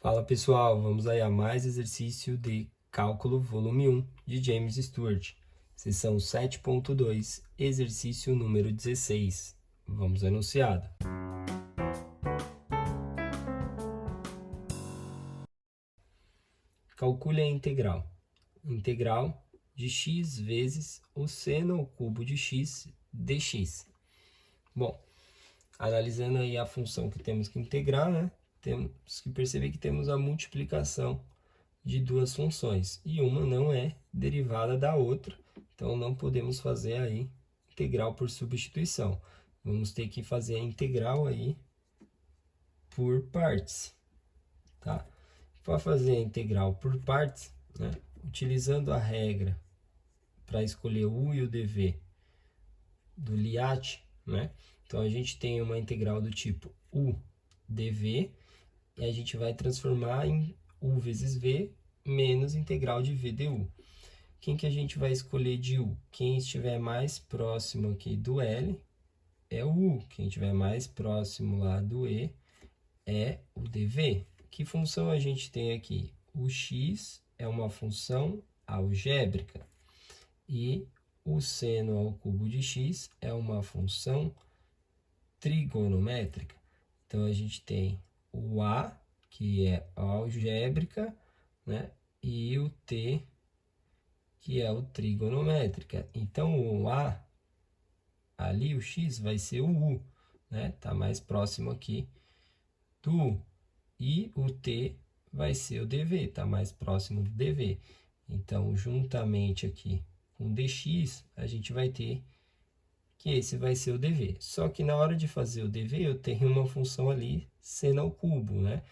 Fala pessoal, vamos aí a mais exercício de cálculo volume 1 de James Stewart, seção 7.2, exercício número 16. Vamos ao enunciado. Calcule a integral. Integral de x vezes o seno ao cubo de x dx. Bom, analisando aí a função que temos que integrar, né? Temos que perceber que temos a multiplicação de duas funções e uma não é derivada da outra, então não podemos fazer aí integral por substituição. Vamos ter que fazer a integral aí por partes, tá? Para fazer a integral por partes, né, utilizando a regra para escolher o u e o dv do Liat, né? Então a gente tem uma integral do tipo u dv e a gente vai transformar em u vezes v menos integral de v du. Quem que a gente vai escolher de u? Quem estiver mais próximo aqui do L é o u. Quem estiver mais próximo lá do E é o dv. Que função a gente tem aqui? O x é uma função algébrica e o seno ao cubo de x é uma função trigonométrica. Então, a gente tem o a, que é algébrica, né? E o t, que é o trigonométrica. Então, o a, ali o x vai ser o u, né? Tá mais próximo aqui do u. E o t vai ser o dv, tá mais próximo do dv. Então, juntamente aqui com dx, a gente vai ter que esse vai ser o dv. Só que na hora de fazer o dv, eu tenho uma função ali seno ao cubo, né?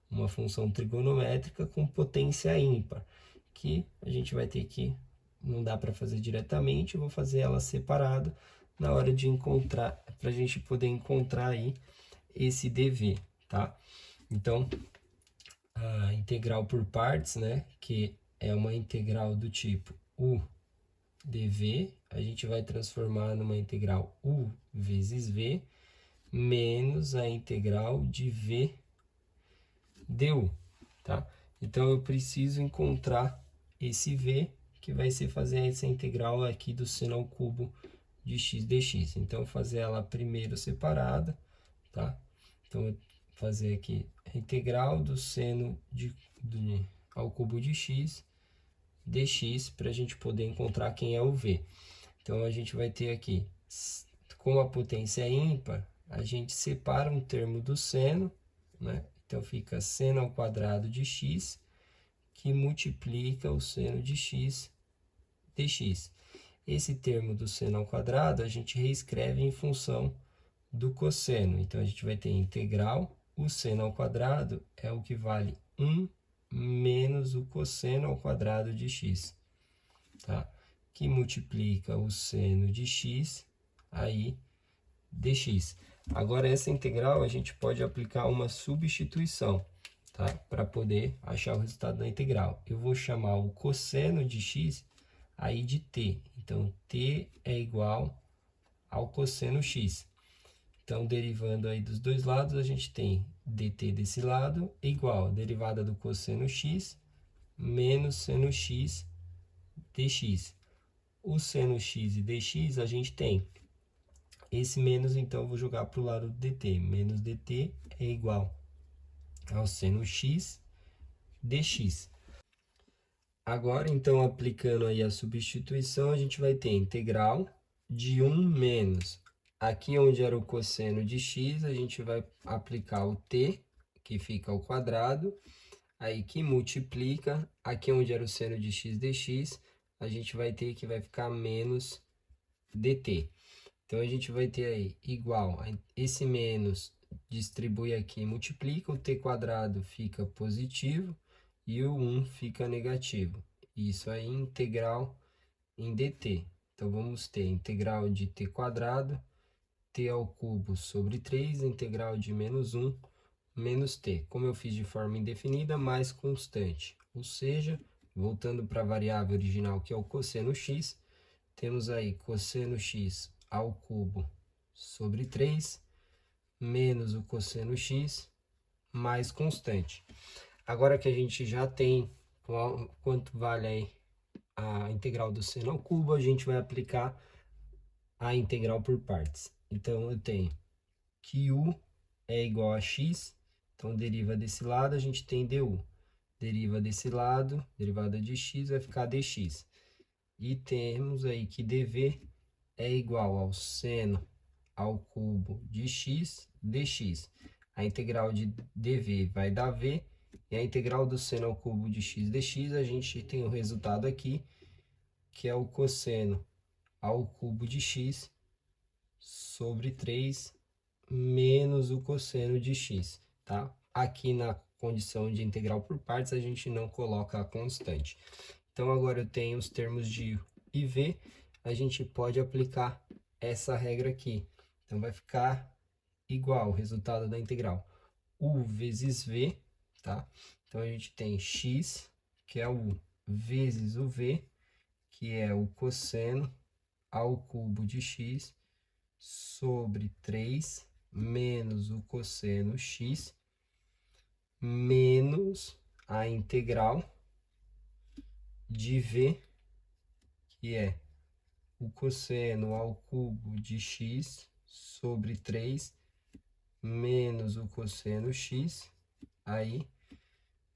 Uma função trigonométrica com potência ímpar, que a gente vai ter que, não dá para fazer diretamente, eu vou fazer ela separada na hora de encontrar, para a gente poder encontrar aí esse dv, tá? Então, a integral por partes, né, que é uma integral do tipo u dv, a gente vai transformar numa integral u vezes v menos a integral de v du, tá? Então, eu preciso encontrar esse v, que vai ser fazer essa integral aqui do seno ao cubo de x dx. Então, fazer ela primeiro separada, tá? Então, fazer aqui a integral do seno ao cubo de x dx, para a gente poder encontrar quem é o v. Então, a gente vai ter aqui, com a potência ímpar, a gente separa um termo do seno, né? Então, fica seno ao quadrado de x, que multiplica o seno de x dx. Esse termo do seno ao quadrado, a gente reescreve em função do cosseno. Então, a gente vai ter integral, o seno ao quadrado é o que vale 1 menos o cosseno ao quadrado de x, tá? Que multiplica o seno de x, aí dx. Agora, essa integral, a gente pode aplicar uma substituição, tá? Para poder achar o resultado da integral. Eu vou chamar o cosseno de x aí de t. Então, t é igual ao cosseno x. Então, derivando aí dos dois lados, a gente tem dt desse lado igual a derivada do cosseno x menos seno x dx. O seno x e dx a gente tem esse menos, então eu vou jogar para o lado do dt. Menos dt é igual ao seno x dx. Agora, então, aplicando aí a substituição, a gente vai ter integral de 1 menos. Aqui onde era o cosseno de x, a gente vai aplicar o t, que fica ao quadrado, aí que multiplica. Aqui onde era o seno de x dx, a gente vai ter que vai ficar menos dt. Então, a gente vai ter aí igual, esse menos distribui aqui, multiplica, o t quadrado fica positivo e o 1 fica negativo. Isso aí integral em dt. Então, vamos ter integral de t quadrado, t ao cubo sobre 3, integral de menos 1, menos t. Como eu fiz de forma indefinida, mais constante. Ou seja, voltando para a variável original, que é o cosseno x, temos aí cosseno x ao cubo sobre 3, menos o cosseno x, mais constante. Agora que a gente já tem quanto vale aí a integral do seno ao cubo, a gente vai aplicar a integral por partes. Então, eu tenho que u é igual a x, então deriva desse lado, a gente tem du. Deriva desse lado, derivada de x vai ficar dx. E temos aí que dv é igual ao seno ao cubo de x dx. A integral de dv vai dar v, e a integral do seno ao cubo de x dx, a gente tem o resultado aqui, que é o cosseno ao cubo de x sobre 3 menos o cosseno de x, tá? Aqui na condição de integral por partes, a gente não coloca a constante. Então, agora eu tenho os termos de u e v, a gente pode aplicar essa regra aqui. Então, vai ficar igual o resultado da integral u vezes v, tá? Então, a gente tem x, que é o u, vezes o v, que é o cosseno ao cubo de x, sobre 3 menos o cosseno x, menos a integral de v, que é o cosseno ao cubo de x sobre 3 menos o cosseno x, aí,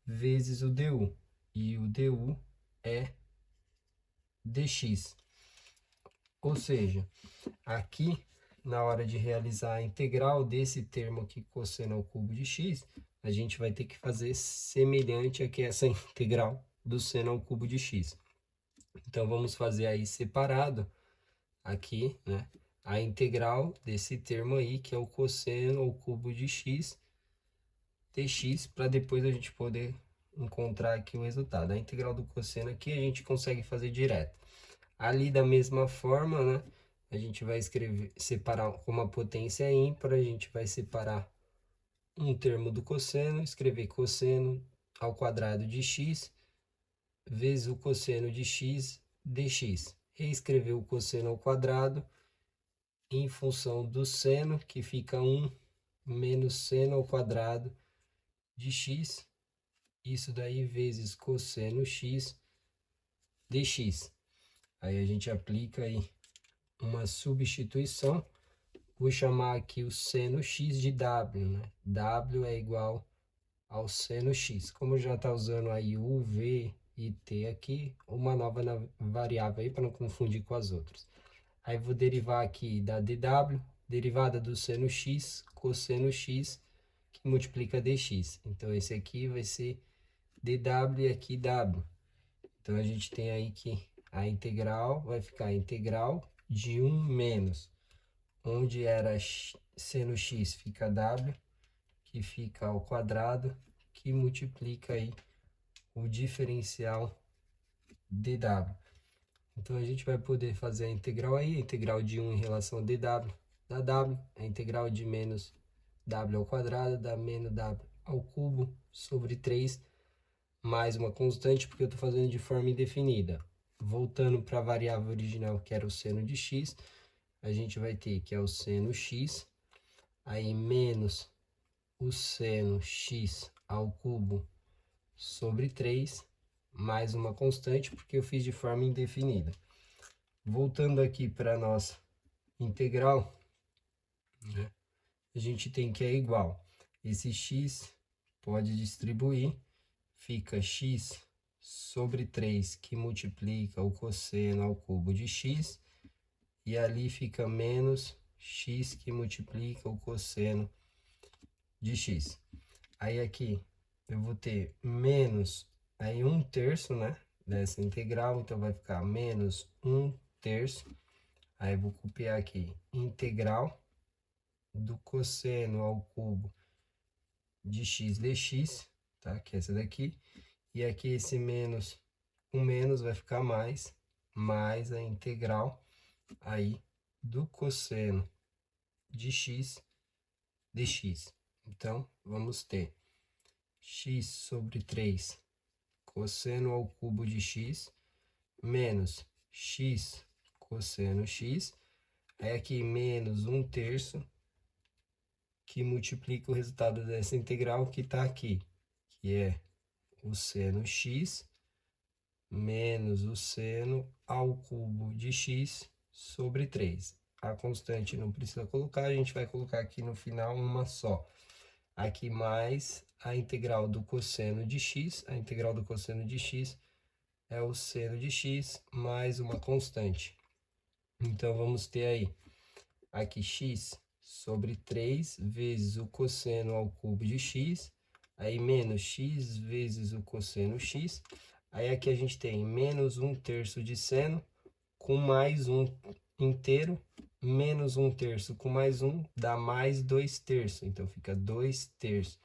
vezes o du. E o du é dx. Ou seja, aqui, na hora de realizar a integral desse termo aqui, cosseno ao cubo de x, a gente vai ter que fazer semelhante aqui essa integral do seno ao cubo de x. Então, vamos fazer aí separado, aqui, né, a integral desse termo aí, que é o cosseno ao cubo de x dx, para depois a gente poder encontrar aqui o resultado. A integral do cosseno aqui a gente consegue fazer direto. Ali, da mesma forma, né, a gente vai separar com uma potência ímpar, a gente vai separar um termo do cosseno, escrever cosseno ao quadrado de x, vezes o cosseno de x dx. Reescrever o cosseno ao quadrado em função do seno, que fica 1 menos seno ao quadrado de x, isso daí vezes cosseno x dx. Aí a gente aplica aí uma substituição, vou chamar aqui o seno x de w, né? W é igual ao seno x. Como já está usando aí u, v e t aqui, uma nova variável aí para não confundir com as outras. Aí vou derivar aqui da dw, derivada do seno x, cosseno x, que multiplica dx. Então, esse aqui vai ser dw e aqui w. Então, a gente tem aí que a integral vai ficar integral de 1 menos, onde era seno x fica w, que fica ao quadrado, que multiplica aí o diferencial dw. Então, a gente vai poder fazer a integral aí, a integral de 1 em relação a dw, da w, a integral de menos w ao quadrado, da menos w ao cubo, sobre 3, mais uma constante, porque eu estou fazendo de forma indefinida. Voltando para a variável original, que era o seno de x, a gente vai ter que é o seno x, aí menos o seno x ao cubo sobre 3, mais uma constante, porque eu fiz de forma indefinida. Voltando aqui para a nossa integral, né, a gente tem que é igual. Esse x pode distribuir, fica x sobre 3, que multiplica o cosseno ao cubo de x, e ali fica menos x que multiplica o cosseno de x. Aí aqui eu vou ter menos aí 1/3, né, dessa integral, então vai ficar menos 1/3. Aí eu vou copiar aqui, integral do cosseno ao cubo de x dx, tá? Que é essa daqui. E aqui esse menos, o menos vai ficar mais a integral aí do cosseno de x dx. Então, vamos ter x sobre 3 cosseno ao cubo de x menos x cosseno x. Aí aqui menos 1/3, que multiplica o resultado dessa integral que está aqui, que é o seno x menos o seno ao cubo de x sobre 3. A constante não precisa colocar, a gente vai colocar aqui no final uma só. Aqui mais a integral do cosseno de x, a integral do cosseno de x é o seno de x mais uma constante. Então, vamos ter aí, aqui x sobre 3 vezes o cosseno ao cubo de x, aí menos x vezes o cosseno x, aí aqui a gente tem menos 1/3 de seno com mais 1 inteiro, menos 1/3 com mais 1 dá mais 2/3, então fica 2/3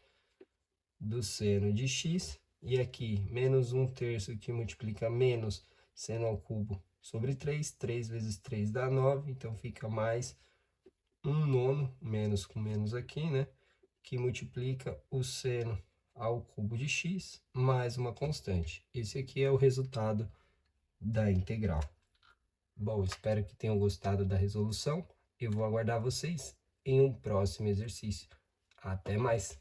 do seno de x, e aqui menos 1/3 que multiplica menos seno ao cubo sobre 3, 3 vezes 3 dá 9, então fica mais 1/9, menos com menos aqui, né? Que multiplica o seno ao cubo de x mais uma constante. Esse aqui é o resultado da integral. Bom, espero que tenham gostado da resolução. Eu vou aguardar vocês em um próximo exercício. Até mais!